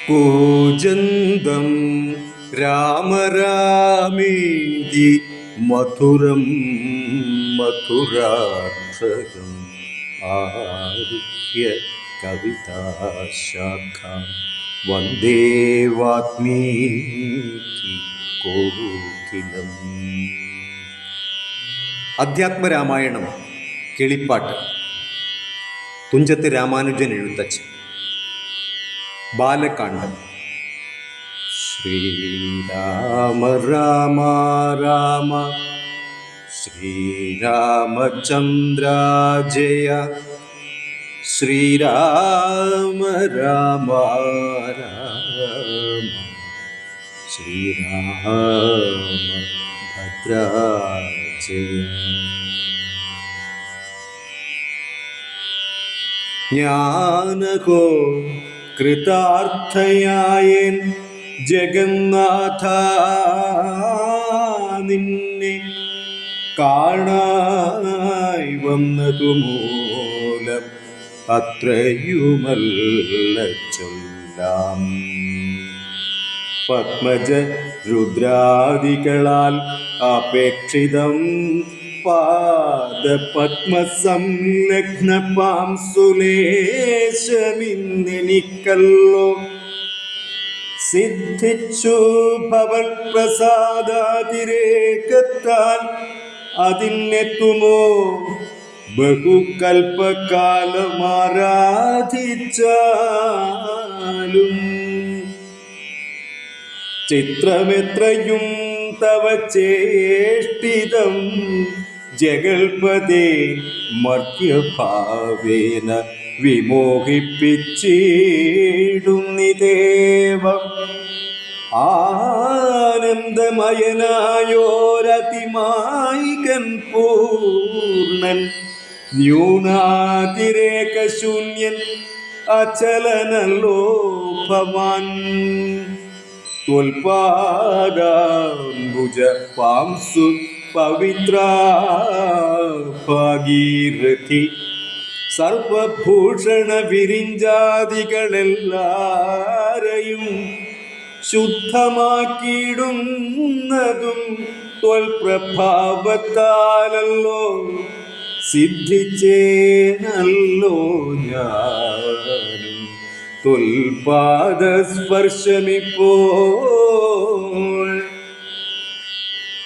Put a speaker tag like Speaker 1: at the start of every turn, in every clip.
Speaker 1: കൂജന്തം രാമ രാമേതി മധുരം മധുരാക്ഷരം ആരുഹ്യ കവിതാശാഖ വന്ദേ വാത്മീകി കോകിലം. അധ്യാത്മരാമായണം കിളിപ്പാട്ട്. തുഞ്ചത്ത് രാമാനുജൻ എഴുത്തച്ഛൻ. ബാലകാണ്ഡം. ശ്രീരാമ രാമ രാമ ശ്രീരാമചന്ദ്ര ജയ ശ്രീരാമ രാമ രാമ ശ്രീരാമ ഭദ്ര ജയ. ജ്ഞാനകോ കൃതാർത്ഥയായൻ ജഗന്നാഥ നിന്നെ കാണായി വന്നതു മൂലം അത്രയുമല്ല ചൊല്ലാം. പത്മജ രുദ്രാദികളാൽ അപേക്ഷിതം പാദപത്മസംലഗ്ന പാംസുലേശമിന്നെനിക്കല്ലോ സിദ്ധിച്ചു ഭവൽ പ്രസാദാതിരേകത്താൽ. അതിനെത്തുമോ ബഹുകൽപ്പകാലമാരാധിച്ചാലും. ചിത്രമെത്രയും തവ ചേഷ്ടിതം ജഗൽപദേ മർത്യഭാവേന വിമോഹിപ്പിച്ചിടുന്നിദേവം. ആനന്ദമയനായോരതിമായികൻ പൂർണ്ണൻ ന്യൂനാതിരേകശൂന്യൻ അചലനല്ലോ ഭവാൻ. ത്വൽപാദാംബുജ പാംസു പവിത്ര ഭാഗീരഥി സർവഭൂഷണ വിരിഞ്ചാദികളെല്ലാരെയും ശുദ്ധമാക്കിയിടുന്നതും ത്വൽപ്രഭാവത്താലല്ലോ. സിദ്ധിച്ചേനല്ലോ ഞാനും ത്വൽപാദസ്പർശമിപ്പോൾ.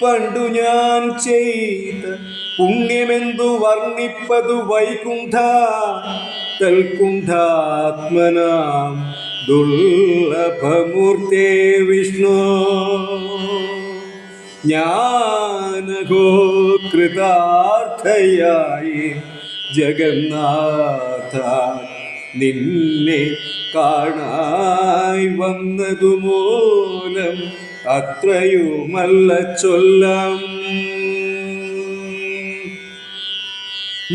Speaker 1: പണ്ടു ഞാൻ ചെയ്ത പുണ്യമെന്തു വർണ്ണിപ്പതു വൈകുണ്ഠ തൽകുണ്ഠാത്മനാം ദുർലഭമൂർത്തേ വിഷ്ണു. ജ്ഞാനകോ കൃതാർത്ഥയായി ജഗന്നാഥ നിന്നെ കാണായി വന്നതു മൂലം അത്രയുമല്ല ചൊല്ലാം.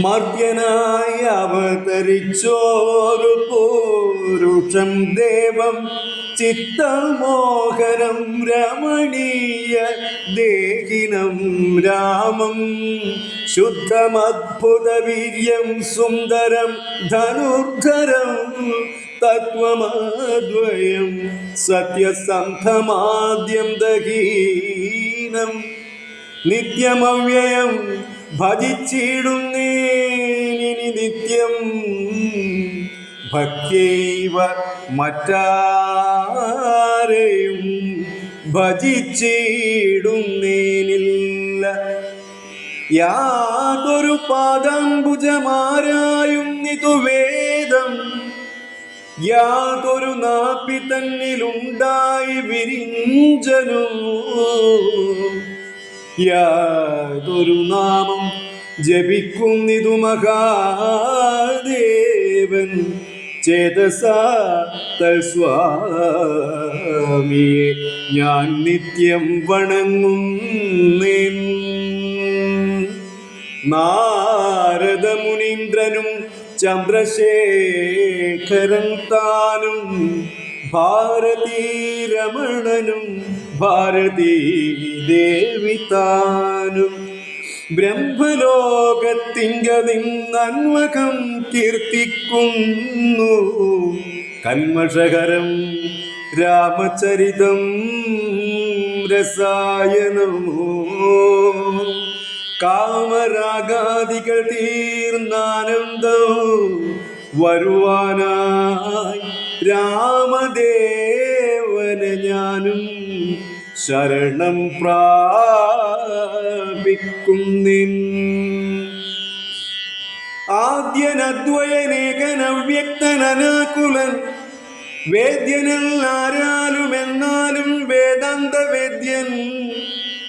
Speaker 1: മർത്യനായി അവതരിച്ചോരു പുരുഷം ദേവം ചിത്തമോഹരം രമണീയ ദേഹിനം രാമം. ശുദ്ധമദ്ഭുത വീര്യം സുന്ദരം ധനുർധരം തത്വമദ്വയം സത്യസന്ധമാദ്യം ദഹീനം. നിത്യമവ്യയം ഭജിച്ചിടുന്നേനി നിത്യം ഭക്ത്യൈവ മറ്റാരെയും ഭജിച്ചിടുന്നേനില്ല. യാതൊരു പാദാംബുജമാരായുന്നിതു വേദം യാതൊരു നാപ്പി തന്നിലുണ്ടായി വിരിഞ്ചനു. യാതൊരു നാമം ജപിക്കുന്നിതു മഹാദേവൻ ചേതസാ തൽസ്വാമിയെ ഞാൻ നിത്യം വണങ്ങുന്നേൻ. നാരദമുനീന്ദ്രനും ചന്ദ്രശേഖരൻ താനും ഭാരതീരമണനും ഭാരതീ ദേവി താനും ബ്രഹ്മലോകത്തിങ്കനിന്നന്വകം കീർത്തിക്കുന്നു. കൽമഷകരം രാമചരിതം രസായനമോ കാമരാഗാദികൾ തീർന്നാനന്ദവും വരുവാനായി രാമദേവന് ഞാനും ശരണം പ്രാപിക്കുന്നിൻ. ആദ്യനദ്വയനേകനവ്യക്തനനാകുലൻ വേദ്യനല്ലാരാലുമെന്നാലും വേദാന്ത വേദ്യൻ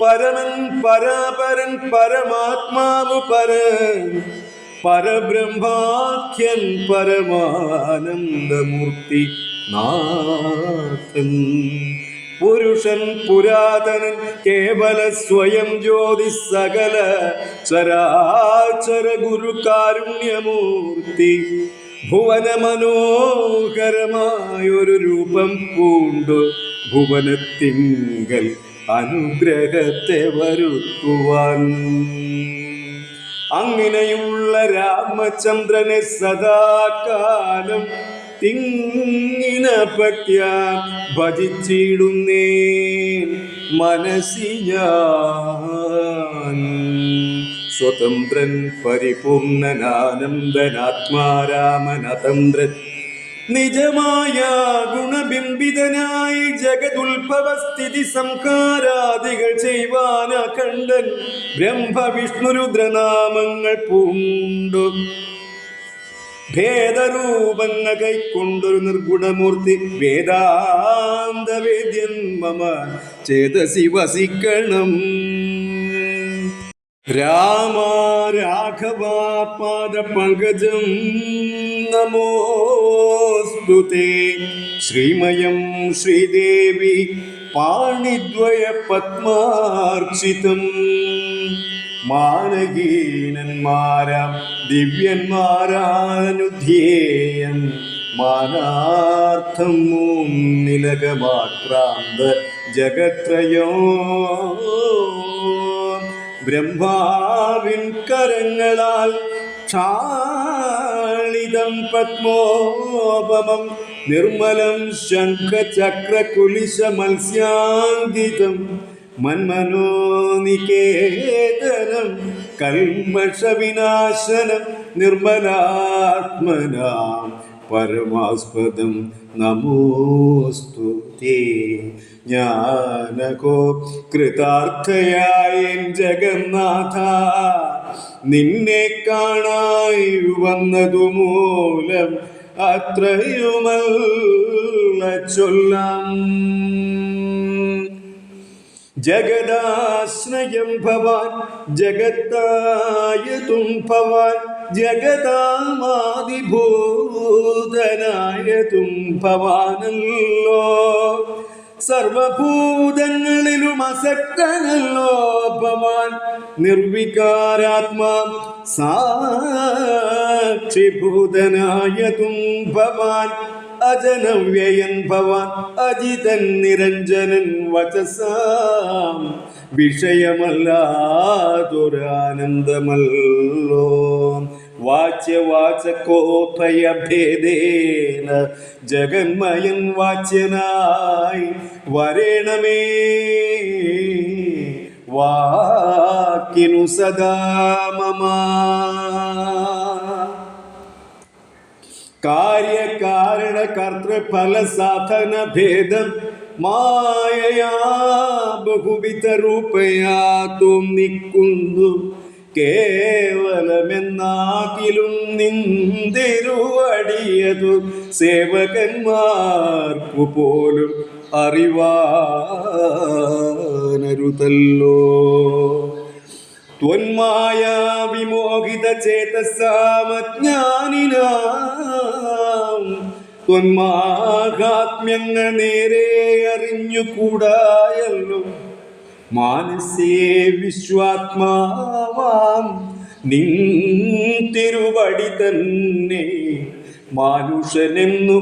Speaker 1: പരമൻ പരാപരൻ പരമാത്മാവ് പരബ്രഹ്മാഖ്യൻ പരമാനന്ദമൂർത്തി നാഥൻ പുരുഷൻ പുരാതനൻ കേവല സ്വയം ജ്യോതി സകല ചരാചര ഗുരു കാരുണ്യമൂർത്തി ഭുവന മനോഹരമായൊരു രൂപം പൂണ്ടു ഭുവനത്തിങ്കൽ അനുഗ്രഹത്തെ വരുത്തുവാൻ. അങ്ങനെയുള്ള രാമചന്ദ്രനെ സദാകാലം തിങ്ങിന ഭക്ത്യാ ഭജിച്ചിടുന്നേ മനസ്സി ഞാൻ. സ്വതന്ത്രൻ പരിപൂർണനാനന്ദനാത്മാരാമനതന്ത്രൻ നിജമായ ഗുണബിംബിതനായി ജഗതുൽഭവസ്ഥിതി സംഹാരാദികൾ ചെയ്യുവാൻ അഖണ്ഡൻ ബ്രഹ്മവിഷ്ണുരുദ്രനാമങ്ങൾ പൂണ്ടു ഭേദരൂപങ്ങൾ കൈക്കൊണ്ടൊരു നിർഗുണമൂർത്തി വേദാന്ത വേദ്യൻ മമ ചേതസി വസിക്കണം. രാമ രാഘവ പാദ പങ്കജം നമോസ്തുതേ. ശ്രീമയം ശ്രീദേവി പാണിദ്വയ പത്മാർച്ചിതം മാനഗീനന്മാരാം ദിവ്യന്മാരാനുധ്യേയം മാനാർത്ഥം മൂന്നിലകമാക്രാന്ത ജഗത്രയോ ബ്രഹ്മാവിൻ കരങ്ങളാൽ ക്ഷാളിതം പത്മോപമം നിർമ്മലം ശംഖചക്രകുലിശ മത്സ്യാങ്കിതം മന്മനോനികേതനം കൽമഷവിനാശനം നിർമ്മലാത്മനാം പരമാസ്പദം നമോസ്തുതേ. ജ്ഞാനകോ കൃതാർത്ഥയായ ജഗന്നാഥ നിന്നെ കാണായി വന്നതു മൂലം അത്രയുമല്ല ചൊല്ലാം. ജഗദാശ്രയം ഭവാൻ ജഗത്തായതും ഭവാൻ ജഗതാമാദിഭൂതനായതും ഭവാനല്ലോ. സർവഭൂതങ്ങളിലും അസക്തനല്ലോ ഭവാൻ നിർവികാരാത്മാ സാക്ഷിഭൂതനായതും ഭവാൻ അജനവ്യയൻ ഭവാൻ അജിതൻ നിരഞ്ജനൻ വചസാം വിഷയമല്ലാതൊരാനന്ദമല്ലോ. വാച്യവാചകോഭയഭേദേന ജഗന്മയൻ വാച്യനായി വരേണമേ വാക്കിനു സദാ മമ. കാര്യകാരണ കർത്തൃഫല സാധന ഭേദം മായയാ ബഹുവിധ രൂപയാ തോന്നിക്കുന്നു. കേവലമെന്നാകിലും നിന്തിരുവടിയതു സേവകന്മാർക്കു പോലും അറിവാനരുതല്ലോ. ത്വന്മായാ വിമോഹിത ചേതസാമജ്ഞാനിനാം ത്വന്മാഹാത്മ്യങ്ങൾ നേരെ അറിഞ്ഞുകൂടായല്ലോ. മാനസേ വിശ്വാത്മാവാം നിൻ തിരുവടി തന്നെ മാനുഷനെന്നു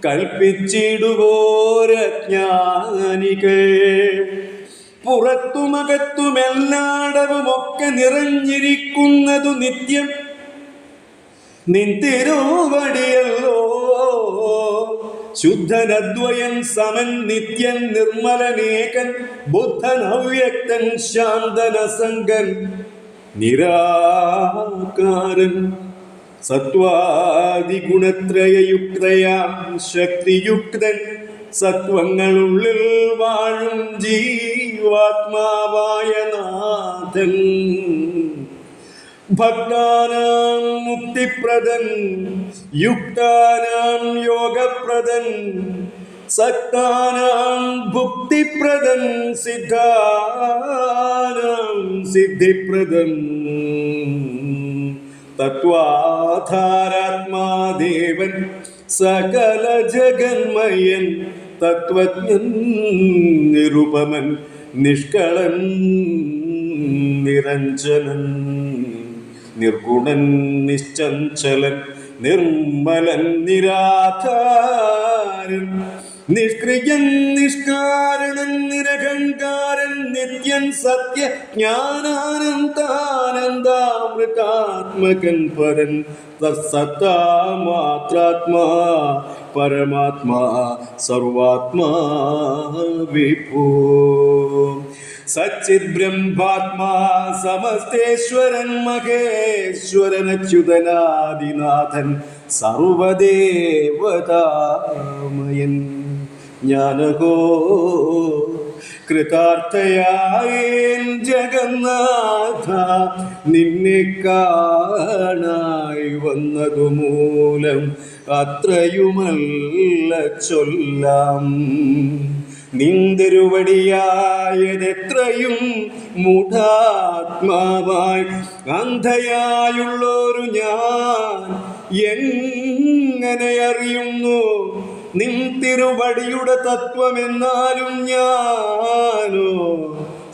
Speaker 1: കൽപ്പിച്ചിടുവോരജ്ഞാനികൾ. പുറത്തുമകത്തുമെല്ലാടവുമൊക്കെ നിറഞ്ഞിരിക്കുന്നതു നിത്യം നിൻ തിരുവടിയല്ലോ. ശുദ്ധനദ്വയൻ സമൻ നിത്യൻ നിർമ്മലനേകൻ ബുദ്ധൻ അവ്യക്തൻ ശാന്തനസംഗൻ നിരാകാരൻ സത്വാദിഗുണത്രയയുക്തയാം ശക്തിയുക്തൻ സത്വങ്ങളുള്ളിൽ വാഴും ജീവാത്മാവായ നാഥൻ ഭക്താനാം മുക്തിപ്രദൻ യുക്താനാം യോഗപ്രദൻ സക്താനാം ഭുക്തിപ്രദൻ സിദ്ധാനാം സിദ്ധിപ്രദൻ തത്വാധാരാത്മാദേവൻ സകല ജഗന്മയൻ തത്വജ്ഞൻ നിരുപമൻ നിഷ്കളൻ നിരഞ്ജനൻ നിർഗുണൻ നിശ്ചഞ്ചലൻ നിർമ്മലൻ നിരാധാരൻ നിഷ്ക്രിയൻ നിഷ്കാരണൻ നിരഹങ്കാരൻ നിത്യൻ സത്യ ജ്ഞാനാനന്ദാനന്ദാമൃതാത്മകൻ പരൻ സത്താ മാത്രാത്മാ പരമാത്മാ സർവാത്മാ വിഭൂ സച്ചിത് ബ്രഹ്മാത്മാ സമസ്തേശ്വരൻ മഹേശ്വരൻ അച്യുതനാദിനാഥൻ സർവദേവതാമയൻ ജ്ഞാനകോ കൃതാർത്ഥയായേൻ ജഗന്നാഥ നിന്നെ കാണായി വന്നതു മൂലം അത്രയുമല്ല ചൊല്ലാം നിന്തിരുവടിയായതെത്രയും മൂഢാത്മാവായി അന്ധയായുള്ളൊരു ഞാൻ എങ്ങനെ അറിയുന്നു നിൻ തിരുവടിയുടെ തത്വമെന്നാലും ഞാനോ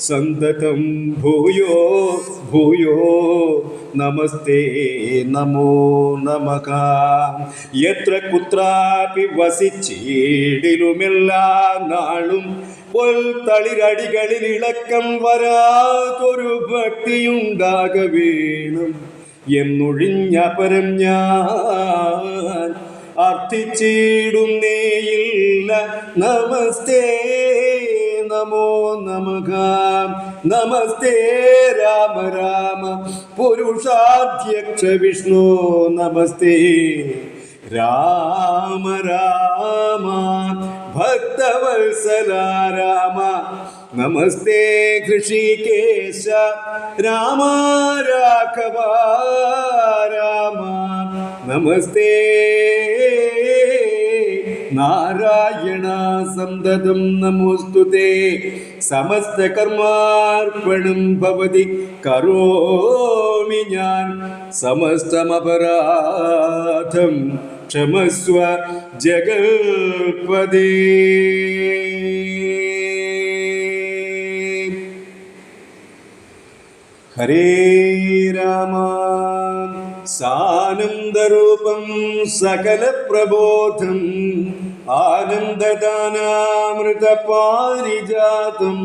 Speaker 1: സന്തതം ഭൂയോ ഭൂയോ നമസ്തേ നമോ നമഃ യത്ര കുത്രാപി വസിച്ചീടിലുമെല്ലാ നാളും പൊൽത്തളിരടികളിൽ ഇളക്കം വരാതൊരു ഭക്തിയുണ്ടാക വേണം എന്നൊഴിഞ്ഞ പരം ഞാൻ അർത്ഥിച്ചിടുന്നേയില്ല നമസ്തേ നമോ നമഃ നമസ്തേ രാമ രാമ പുരുഷാധ്യക്ഷ വിഷ്ണു നമസ്തേ രാമ രാമ ഭക്തവത്സല രാമ നമസ്തേ ഋഷികേശ രാമ രാഘവ രാമ നമസ്തേ നാരായണ സന്തതം നമോസ്തുതേ സമസ്ത കർമാർപ്പണം ഭവതി കരോമി ഞാൻ സമസ്തമപരാധം ക്ഷമസ്വ ജഗൽപദേ ഹരേ രാമ സാനന്ദരൂപം സകല പ്രബോധം ആനന്ദദാനാമൃതപാരിജാതം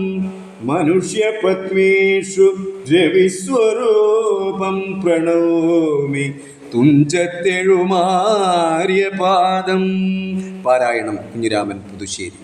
Speaker 1: മനുഷ്യപത്മേഷു രവിസ്വരൂപം പ്രണോമി തുഞ്ചത്തെഴുമാര്യപാദം. പാരായണം കുഞ്ഞിരാമൻ പുതുശ്ശേരി.